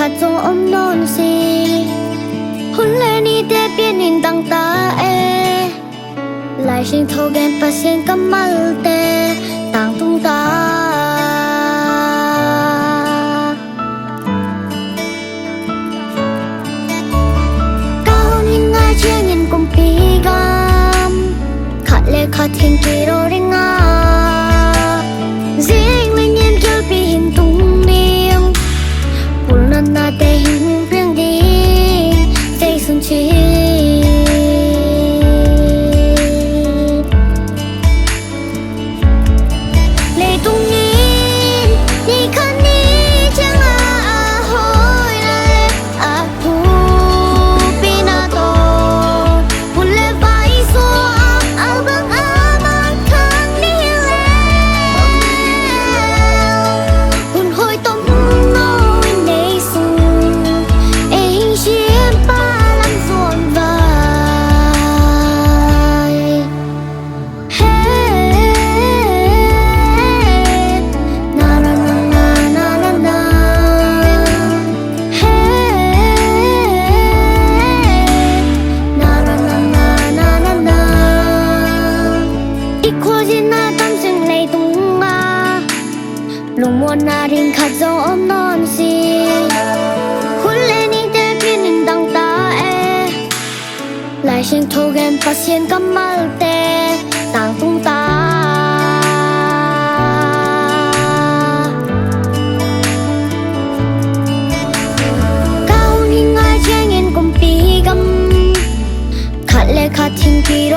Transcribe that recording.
khát gió ôm non gì hôn lên đi để biến in tăng ta lại sinh thâu ghen và xin cắm mal tê tăng tung ta cao hình ai chia nhìn cùng pi gam khát lệ khát thiên kỳ rồi đi nga riêng mình nhìn cho pi hình tung niềm buồn lần na tê hình riêng đi dây xuân chi lùng muôn na ring khát gió ôm non gì hôn lên đi để biến in tăng ta lại sinh thâu ghen và xiên cắm mal tê tăng tung ta cao hình ai che nhìn cùng pi găm khát lệ khát thiên kỳ